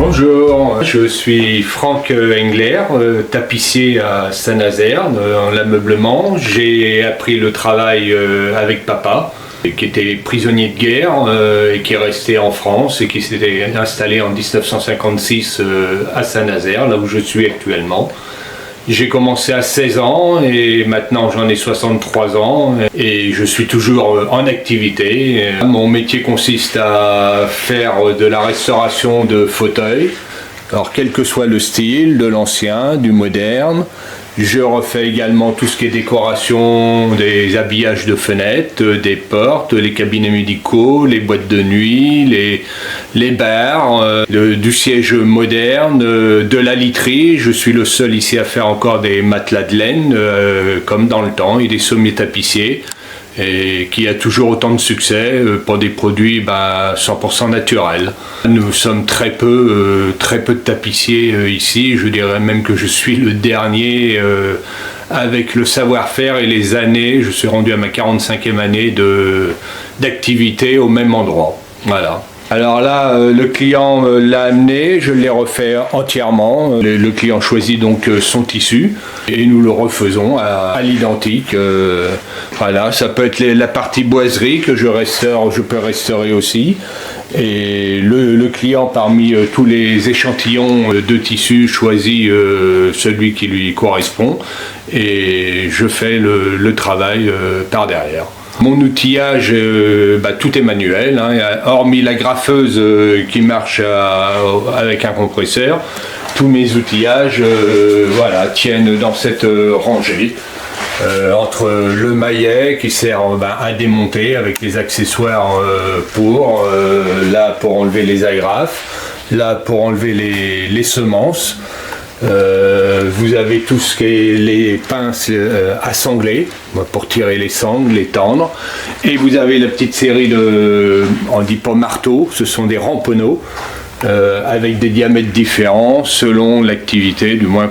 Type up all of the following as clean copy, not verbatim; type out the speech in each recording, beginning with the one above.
Bonjour, je suis Franck Engler, tapissier à Saint-Nazaire, dans l'ameublement. J'ai appris le travail avec papa, qui était prisonnier de guerre et qui est resté en France et qui s'était installé en 1956 à Saint-Nazaire, là où je suis actuellement. J'ai commencé à 16 ans et maintenant j'en ai 63 ans et je suis toujours en activité. Mon métier consiste à faire de la restauration de fauteuils. Alors quel que soit le style, de l'ancien, du moderne. Je refais également tout ce qui est décoration, des habillages de fenêtres, des portes, les cabinets médicaux, les boîtes de nuit, les bars, du siège moderne, de la literie. Je suis le seul ici à faire encore des matelas de laine, comme dans le temps, et des sommiers tapissiers, et qui a toujours autant de succès pour des produits 100% naturels. Nous sommes très peu de tapissiers ici, je dirais même que je suis le dernier avec le savoir-faire et les années. Je suis rendu à ma 45e année d'activité au même endroit. Voilà. Alors là, le client l'a amené, je l'ai refait entièrement. Le client choisit donc son tissu et nous le refaisons à l'identique. Voilà, ça peut être la partie boiserie que je peux restaurer aussi. Et le client, parmi tous les échantillons de tissu, choisit celui qui lui correspond et je fais le travail par derrière. Mon outillage, tout est manuel, hein, hormis la graffeuse qui marche avec un compresseur. Tous mes outillages tiennent dans cette rangée. Entre le maillet qui sert à démonter avec les accessoires pour enlever les agrafes, là pour enlever les semences. Vous avez tout ce qui est les pinces à sangler pour tirer les sangles, les tendre, et vous avez la petite série on dit pas marteau, ce sont des ramponneaux avec des diamètres différents selon l'activité, du moins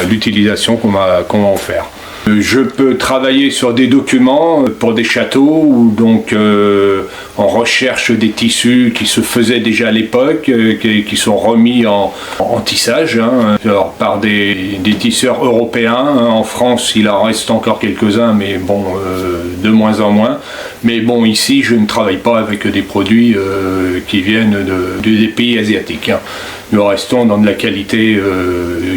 l'utilisation qu'on va en faire. Je peux travailler sur des documents pour des châteaux ou donc on recherche des tissus qui se faisaient déjà à l'époque, qui sont remis en tissage, hein, alors par des tisseurs européens. En France, il en reste encore quelques-uns, mais bon, de moins en moins. Mais bon, ici, je ne travaille pas avec des produits qui viennent des pays asiatiques, hein. Nous restons dans de la qualité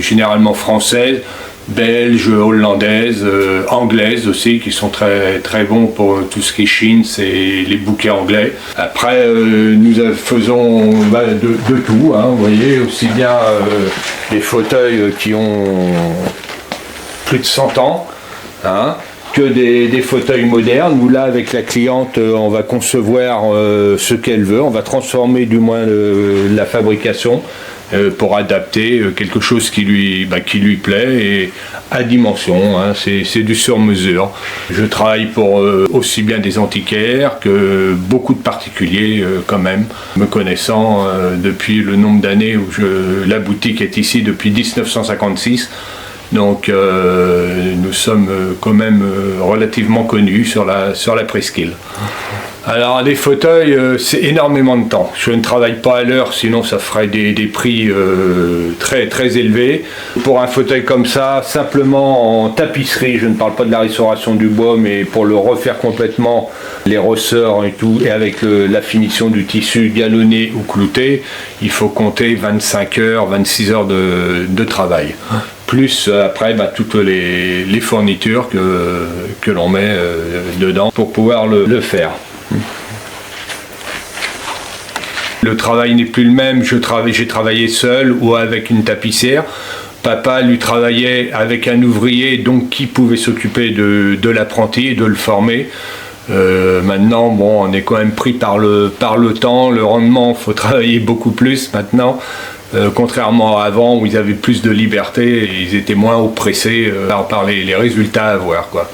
généralement française, belge, hollandaise, anglaise aussi, qui sont très très bons pour tout ce qui est chine, c'est les bouquets anglais. Après, nous faisons de tout, hein, vous voyez, aussi bien des fauteuils qui ont plus de 100 ans, hein, que des fauteuils modernes, où là, avec la cliente, on va concevoir ce qu'elle veut, on va transformer du moins la fabrication, pour adapter quelque chose qui lui plaît et à dimension, hein, c'est du sur-mesure. Je travaille pour aussi bien des antiquaires que beaucoup de particuliers quand même, me connaissant depuis le nombre d'années où la boutique est ici depuis 1956. Donc nous sommes quand même relativement connus sur la presqu'île. Alors des fauteuils, c'est énormément de temps. Je ne travaille pas à l'heure, sinon ça ferait des prix très très élevés. Pour un fauteuil comme ça, simplement en tapisserie, je ne parle pas de la restauration du bois, mais pour le refaire complètement, les ressorts et tout, et avec la finition du tissu galonné ou clouté, il faut compter 25 heures, 26 heures de travail. Plus après toutes les fournitures que l'on met dedans pour pouvoir le faire. Le travail n'est plus le même, j'ai travaillé seul ou avec une tapissière. Papa lui travaillait avec un ouvrier, donc qui pouvait s'occuper de l'apprenti et de le former. Maintenant, bon, on est quand même pris par le temps, le rendement, il faut travailler beaucoup plus maintenant. Contrairement à avant où ils avaient plus de liberté et ils étaient moins oppressés par les résultats à avoir, quoi.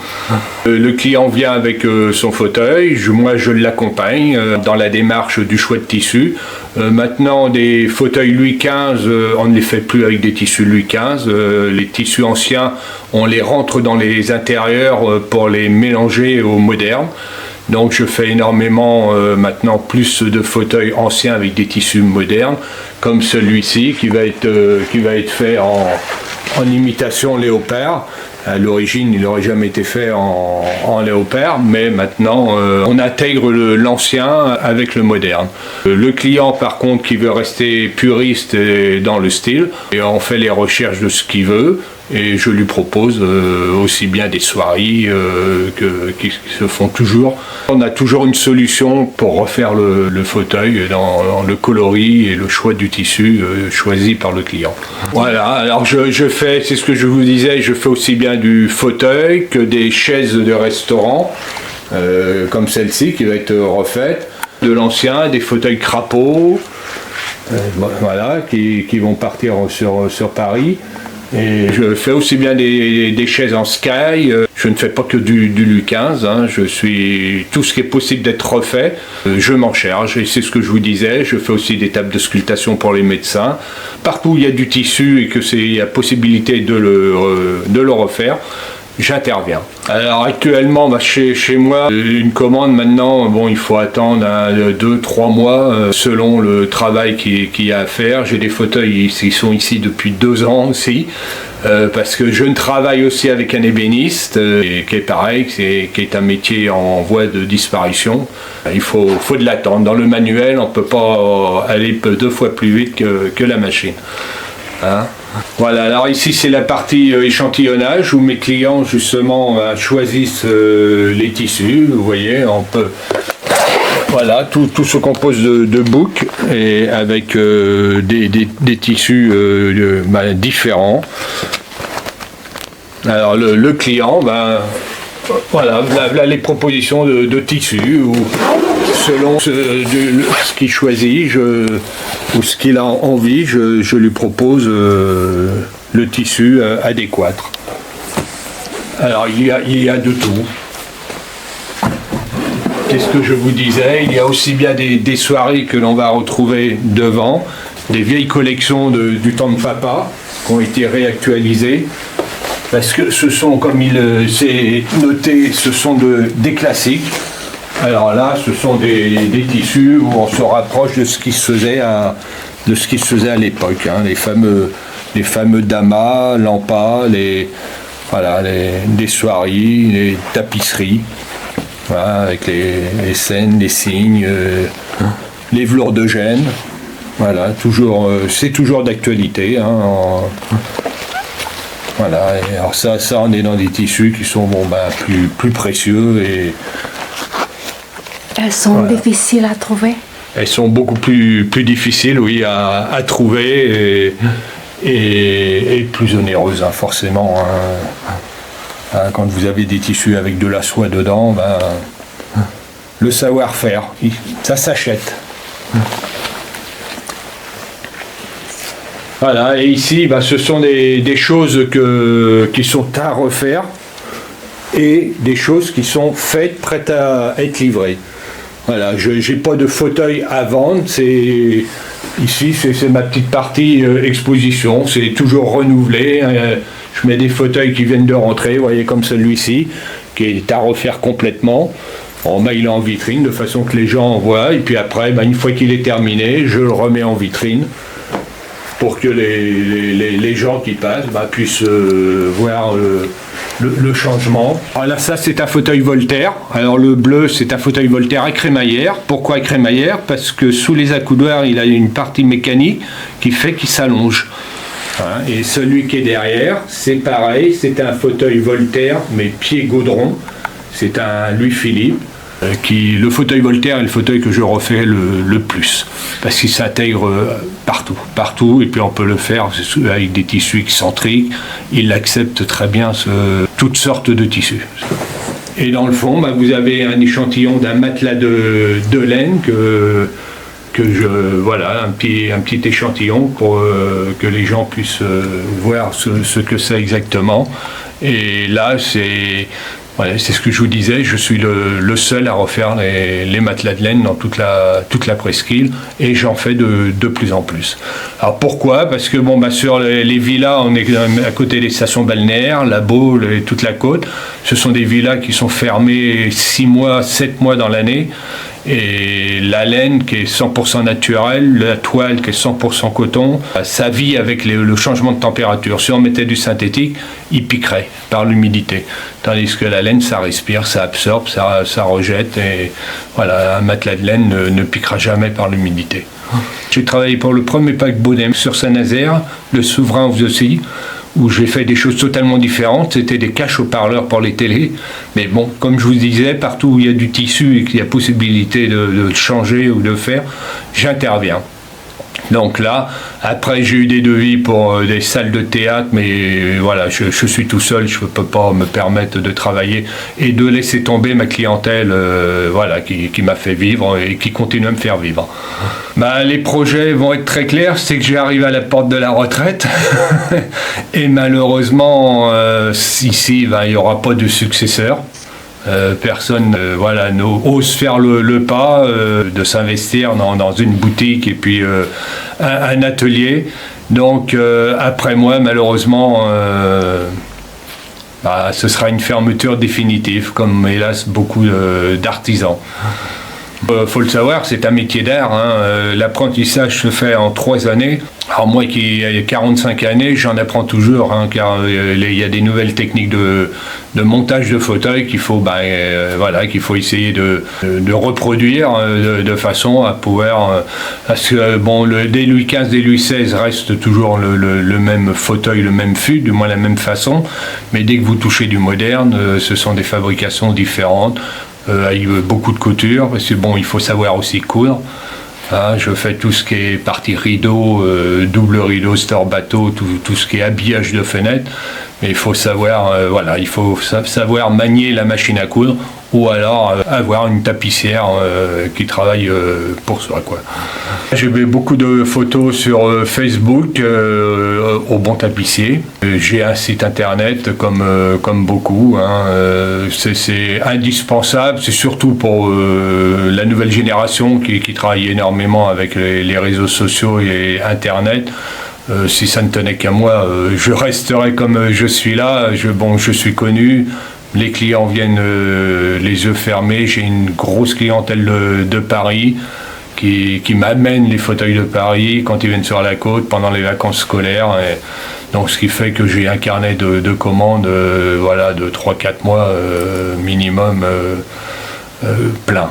Le client vient avec son fauteuil, moi je l'accompagne dans la démarche du choix de tissu. Maintenant des fauteuils Louis XV, on ne les fait plus avec des tissus Louis XV. Les tissus anciens, on les rentre dans les intérieurs pour les mélanger aux modernes. Donc je fais énormément maintenant plus de fauteuils anciens avec des tissus modernes, comme celui-ci qui va être fait en imitation léopard. À l'origine, il n'aurait jamais été fait en léopard, mais maintenant on intègre l'ancien avec le moderne. Le client par contre qui veut rester puriste dans le style, et on fait les recherches de ce qu'il veut, et je lui propose aussi bien des soieries qui se font toujours. On a toujours une solution pour refaire le fauteuil dans le coloris et le choix du tissu choisi par le client. Voilà, alors je fais, c'est ce que je vous disais, je fais aussi bien du fauteuil que des chaises de restaurant, comme celle-ci qui va être refaite, de l'ancien, des fauteuils crapauds, voilà, qui vont partir sur Paris. Et je fais aussi bien des chaises en sky, je ne fais pas que du Louis XV, hein. Tout ce qui est possible d'être refait, je m'en charge, et c'est ce que je vous disais, je fais aussi des tables de sculptation pour les médecins. Partout où il y a du tissu et qu'il y a possibilité de le refaire, j'interviens. Alors actuellement, chez moi, une commande maintenant, bon, il faut attendre 2-3 mois selon le travail qu'il y a à faire. J'ai des fauteuils qui sont ici depuis 2 ans aussi, parce que je travaille aussi avec un ébéniste, qui est pareil, qui est un métier en voie de disparition. Il faut de l'attente. Dans le manuel, on ne peut pas aller 2 fois plus vite que la machine. Hein? Voilà, alors ici c'est la partie échantillonnage où mes clients justement choisissent les tissus. Vous voyez, on peut. Voilà, tout se compose de boucs et avec des tissus différents. Alors le client, voilà, les propositions de tissus ou selon ce qu'il choisit ou ce qu'il a envie, je lui propose le tissu adéquat. Alors il y a de tout. Qu'est-ce que je vous disais? Il y a aussi bien des soieries que l'on va retrouver devant, des vieilles collections du temps de papa qui ont été réactualisées. Parce que ce sont, comme c'est noté, ce sont des classiques. Alors là, ce sont des tissus où on se rapproche de ce qui se faisait à l'époque. Hein, les fameux damas, lampas, des soieries, les tapisseries, voilà, avec les scènes, les signes, les velours de Gênes. Voilà, c'est toujours d'actualité. Hein, voilà, et alors ça on est dans des tissus qui sont plus précieux et elles sont difficiles à trouver. Elles sont beaucoup plus difficiles, oui, à trouver et plus onéreuses, hein, forcément. Hein, quand vous avez des tissus avec de la soie dedans, le savoir-faire, ça s'achète. Voilà, et ici, ce sont des choses qui sont à refaire et des choses qui sont faites, prêtes à être livrées. Voilà, je n'ai pas de fauteuil à vendre, ici c'est ma petite partie exposition, c'est toujours renouvelé. Je mets des fauteuils qui viennent de rentrer, vous voyez, comme celui-ci, qui est à refaire complètement. Bon, il est en vitrine de façon que les gens en voient, et puis après, une fois qu'il est terminé, je le remets en vitrine pour que les gens qui passent puissent voir le changement. Alors là, ça c'est un fauteuil Voltaire. Alors le bleu, c'est un fauteuil Voltaire à crémaillère. Pourquoi à crémaillère? Parce que sous les accoudoirs, il a une partie mécanique qui fait qu'il s'allonge. Hein, et celui qui est derrière, c'est pareil, c'est un fauteuil Voltaire, mais pied gaudron. C'est un Louis-Philippe. Le fauteuil Voltaire est le fauteuil que je refais le plus, parce qu'il s'intègre partout, et puis on peut le faire avec des tissus excentriques. Il accepte très bien toutes sortes de tissus. Et dans le fond, vous avez un échantillon d'un matelas de laine voilà, un petit échantillon pour que les gens puissent voir ce que c'est exactement. Et là, Voilà, c'est ce que je vous disais, je suis le seul à refaire les matelas de laine dans toute la presqu'île, et j'en fais de plus en plus. Alors pourquoi? Parce que sur les villas, on est à côté des stations balnéaires, la Baule et toute la côte. Ce sont des villas qui sont fermées 6 mois, 7 mois dans l'année. Et la laine qui est 100% naturelle, la toile qui est 100% coton, ça vit avec le changement de température. Si on mettait du synthétique, il piquerait par l'humidité. Tandis que la laine, ça respire, ça absorbe, ça rejette. Et voilà, un matelas de laine ne piquera jamais par l'humidité. J'ai travaillé pour le premier paquebot sur Saint-Nazaire, le Souverain aussi, où j'ai fait des choses totalement différentes. C'était des caches haut-parleurs pour les télés. Mais bon, comme je vous disais, partout où il y a du tissu et qu'il y a possibilité de changer ou de faire, j'interviens. Donc là, après j'ai eu des devis pour des salles de théâtre, mais voilà, je suis tout seul, je ne peux pas me permettre de travailler et de laisser tomber ma clientèle qui m'a fait vivre et qui continue à me faire vivre. Les projets vont être très clairs, c'est que j'arrive à la porte de la retraite et malheureusement ici il n'y aura pas de successeur. Personne n'ose faire le pas de s'investir dans une boutique et puis un atelier. Donc après moi, malheureusement, ce sera une fermeture définitive, comme hélas beaucoup d'artisans. Faut le savoir, c'est un métier d'art. L'apprentissage se fait en 3 années. Alors moi qui ai 45 années, j'en apprends toujours, car il y a des nouvelles techniques de montage de fauteuils qu'il faut, qu'il faut essayer de reproduire de façon à pouvoir... parce que dès Louis XV, dès Louis XVI reste toujours le même fauteuil, le même fût, du moins la même façon. Mais dès que vous touchez du moderne, ce sont des fabrications différentes. Avec beaucoup de couture, parce que il faut savoir aussi coudre. Je fais tout ce qui est partie rideau, double rideau, store bateau, tout ce qui est habillage de fenêtres. Mais il faut savoir, savoir manier la machine à coudre, ou alors avoir une tapissière qui travaille pour soi, quoi. J'ai mis beaucoup de photos sur Facebook au Bon Tapissier. J'ai un site internet comme beaucoup. C'est indispensable, c'est surtout pour la nouvelle génération qui travaille énormément avec les réseaux sociaux et internet. Si ça ne tenait qu'à moi, je resterais comme je suis là. Je suis connu. Les clients viennent les yeux fermés. J'ai une grosse clientèle de Paris qui m'amène les fauteuils de Paris quand ils viennent sur la côte pendant les vacances scolaires. Et donc ce qui fait que j'ai un carnet de commandes de 3-4 mois minimum plein.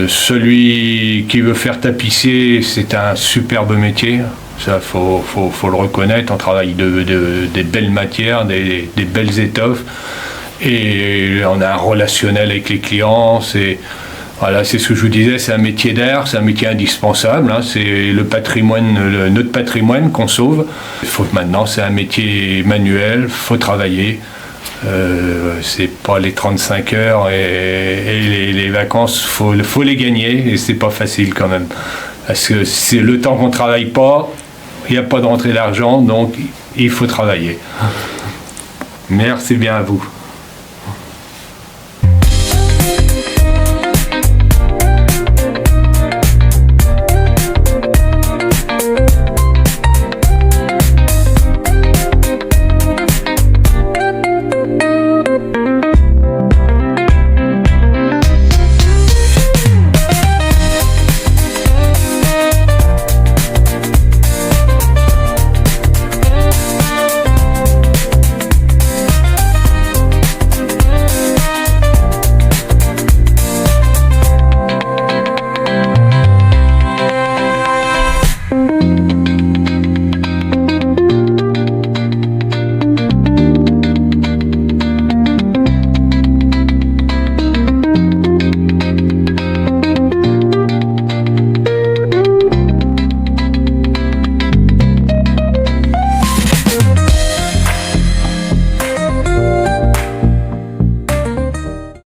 Celui qui veut faire tapissier, c'est un superbe métier. Ça, faut le reconnaître. On travaille des belles matières, des belles étoffes. Et on a un relationnel avec les clients. C'est ce que je vous disais, c'est un métier d'art, c'est un métier indispensable. C'est notre patrimoine qu'on sauve. Maintenant, c'est un métier manuel, faut travailler. C'est pas les 35 heures et les vacances, faut les gagner, et c'est pas facile quand même. Parce que c'est le temps qu'on travaille pas, il n'y a pas de rentrée d'argent, donc il faut travailler. Merci bien à vous.